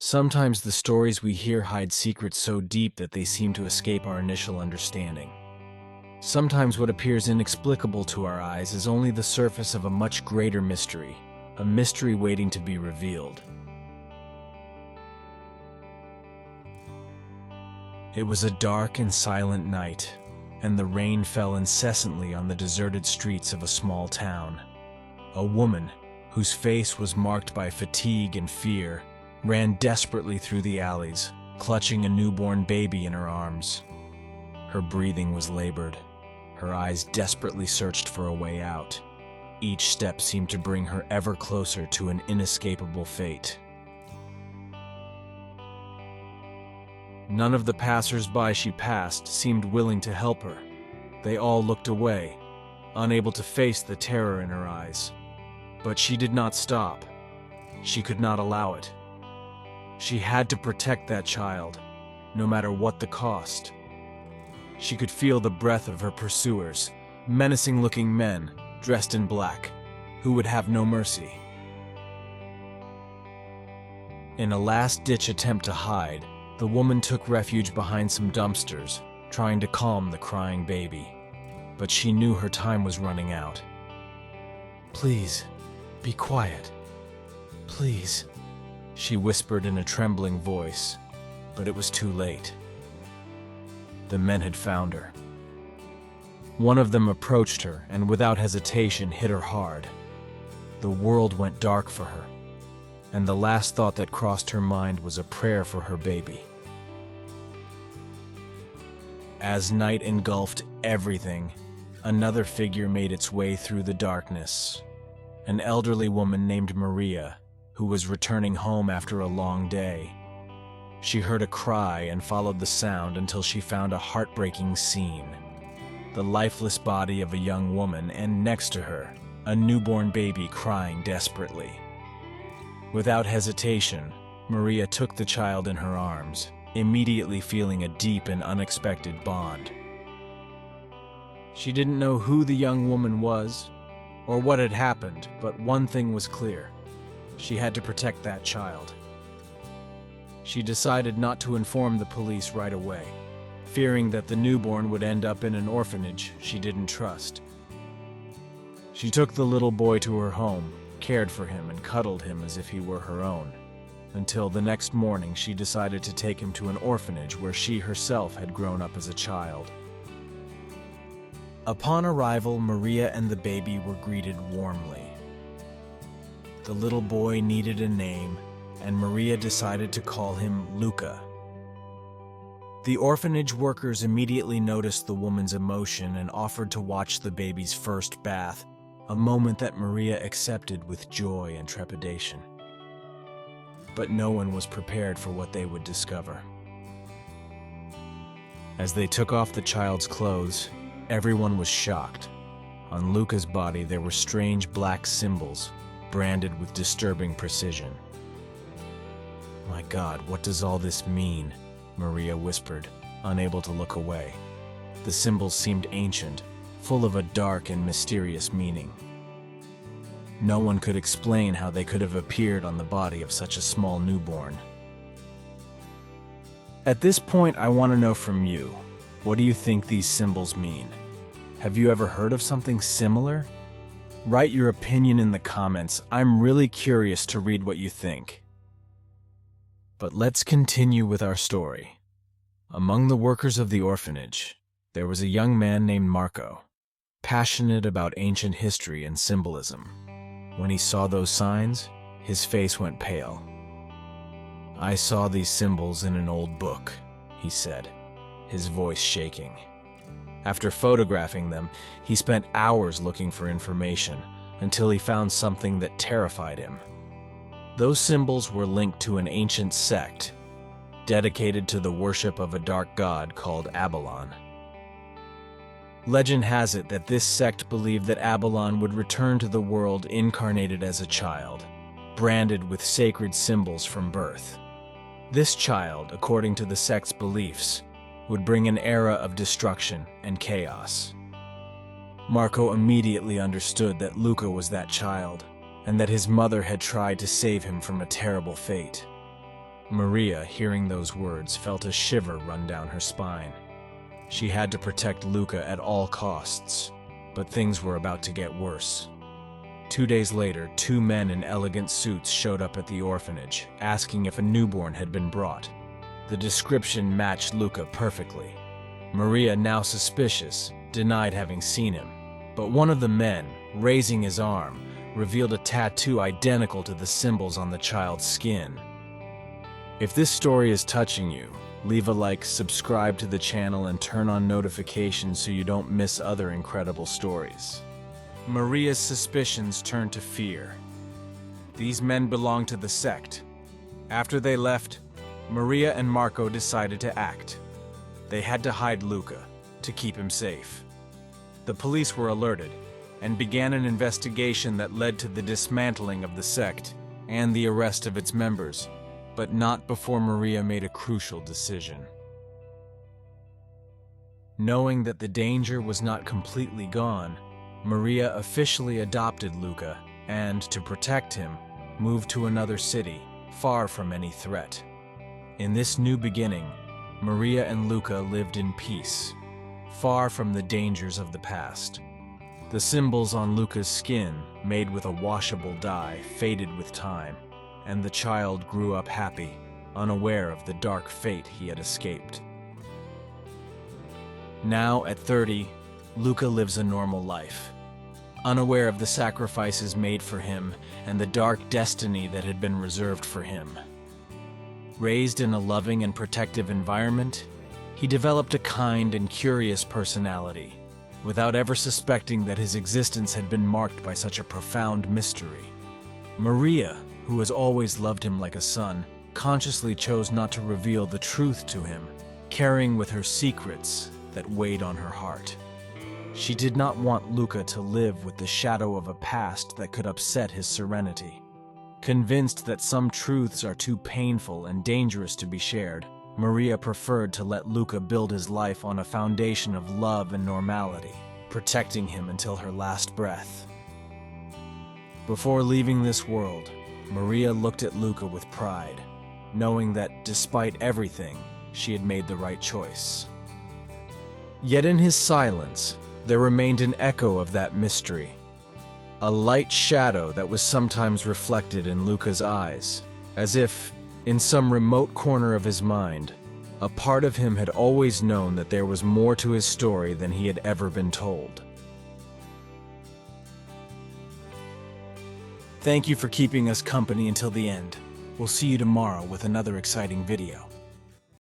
Sometimes the stories we hear hide secrets so deep that they seem to escape our initial understanding. Sometimes what appears inexplicable to our eyes is only the surface of a much greater mystery, a mystery waiting to be revealed. It was a dark and silent night, and the rain fell incessantly on the deserted streets of a small town. A woman, whose face was marked by fatigue and fear, ran desperately through the alleys, clutching a newborn baby in her arms. Her breathing was labored. Her eyes desperately searched for a way out. Each step seemed to bring her ever closer to an inescapable fate. None of the passers-by she passed seemed willing to help her. They all looked away, unable to face the terror in her eyes. But she did not stop. She could not allow it. She had to protect that child, no matter what the cost. She could feel the breath of her pursuers, menacing-looking men dressed in black, who would have no mercy. In a last-ditch attempt to hide, the woman took refuge behind some dumpsters, trying to calm the crying baby. But she knew her time was running out. "Please, be quiet. Please," she whispered in a trembling voice, but it was too late. The men had found her. One of them approached her and without hesitation hit her hard. The world went dark for her, and the last thought that crossed her mind was a prayer for her baby. As night engulfed everything, another figure made its way through the darkness. An elderly woman named Maria, who was returning home after a long day. She heard a cry and followed the sound until she found a heartbreaking scene. The lifeless body of a young woman, and next to her, a newborn baby crying desperately. Without hesitation, Maria took the child in her arms, immediately feeling a deep and unexpected bond. She didn't know who the young woman was or what had happened, but one thing was clear. She had to protect that child. She decided not to inform the police right away, fearing that the newborn would end up in an orphanage she didn't trust. She took the little boy to her home, cared for him, and cuddled him as if he were her own, until the next morning she decided to take him to an orphanage where she herself had grown up as a child. Upon arrival, Maria and the baby were greeted warmly. The little boy needed a name, and Maria decided to call him Luca. The orphanage workers immediately noticed the woman's emotion and offered to watch the baby's first bath, a moment that Maria accepted with joy and trepidation. But no one was prepared for what they would discover. As they took off the child's clothes, everyone was shocked. On Luca's body there were strange black symbols, branded with disturbing precision. "My God, what does all this mean?" Maria whispered, unable to look away. The symbols seemed ancient, full of a dark and mysterious meaning. No one could explain how they could have appeared on the body of such a small newborn. At this point, I want to know from you, what do you think these symbols mean? Have you ever heard of something similar? Write your opinion in the comments. I'm really curious to read what you think. But let's continue with our story. Among the workers of the orphanage, there was a young man named Marco, passionate about ancient history and symbolism. When he saw those signs, his face went pale. "I saw these symbols in an old book," he said, his voice shaking. After photographing them, he spent hours looking for information until he found something that terrified him. Those symbols were linked to an ancient sect dedicated to the worship of a dark god called Abalon. Legend has it that this sect believed that Abalon would return to the world incarnated as a child, branded with sacred symbols from birth. This child, according to the sect's beliefs, would bring an era of destruction and chaos. Marco immediately understood that Luca was that child, and that his mother had tried to save him from a terrible fate. Maria, hearing those words, felt a shiver run down her spine. She had to protect Luca at all costs, but things were about to get worse. 2 days later, 2 men in elegant suits showed up at the orphanage, asking if a newborn had been brought. The description matched Luca perfectly. Maria, now suspicious, denied having seen him, but one of the men, raising his arm, revealed a tattoo identical to the symbols on the child's skin. If this story is touching you, leave a like, subscribe to the channel, and turn on notifications so you don't miss other incredible stories. Maria's suspicions turned to fear. These men belonged to the sect. After they left, Maria and Marco decided to act. They had to hide Luca, to keep him safe. The police were alerted, and began an investigation that led to the dismantling of the sect and the arrest of its members, but not before Maria made a crucial decision. Knowing that the danger was not completely gone, Maria officially adopted Luca and, to protect him, moved to another city, far from any threat. In this new beginning, Maria and Luca lived in peace, far from the dangers of the past. The symbols on Luca's skin, made with a washable dye, faded with time, and the child grew up happy, unaware of the dark fate he had escaped. Now, at 30, Luca lives a normal life, unaware of the sacrifices made for him and the dark destiny that had been reserved for him. Raised in a loving and protective environment, he developed a kind and curious personality, without ever suspecting that his existence had been marked by such a profound mystery. Maria, who has always loved him like a son, consciously chose not to reveal the truth to him, carrying with her secrets that weighed on her heart. She did not want Luca to live with the shadow of a past that could upset his serenity. Convinced that some truths are too painful and dangerous to be shared, Maria preferred to let Luca build his life on a foundation of love and normality, protecting him until her last breath. Before leaving this world, Maria looked at Luca with pride, knowing that, despite everything, she had made the right choice. Yet in his silence, there remained an echo of that mystery. A light shadow that was sometimes reflected in Luca's eyes, as if, in some remote corner of his mind, a part of him had always known that there was more to his story than he had ever been told. Thank you for keeping us company until the end. We'll see you tomorrow with another exciting video.